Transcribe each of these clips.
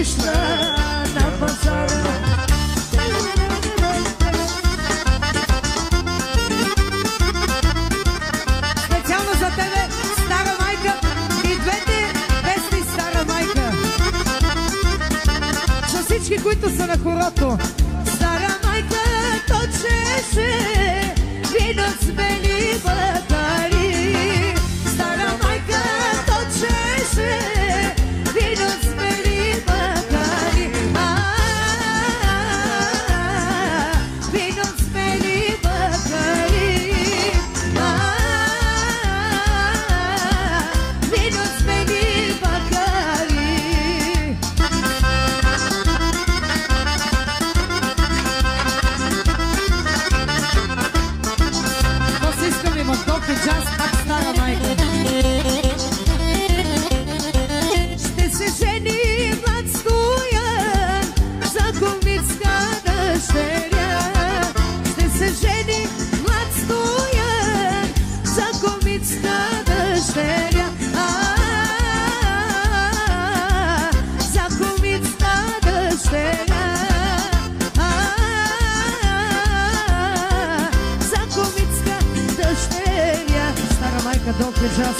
отишла на пазара. Специално за тебе, стара майка, и двете песни стара майка. За всички, които са на хорото. Стара майка точеше вино с бели бакари. Стара майка точеше вино с бели бакари. Вино с бели бакари. Вино с бели бакари. После искам има толкова час, так стара майка. Ще се жени млад Стоян за кумицка дъщеря. Ще се жени млад Стоян за кумицка дъщеря. За кумицка дъщеря. За кумицка дъщеря. Стара майка, долго час.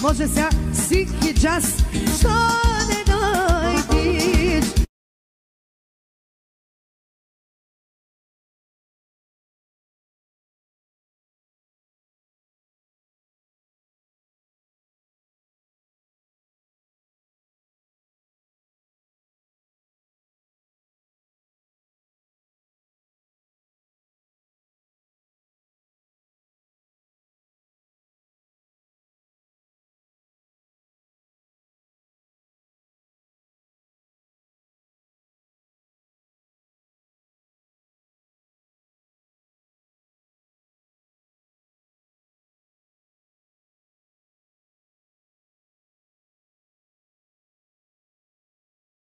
Може сега всеки час, що не дойдиш.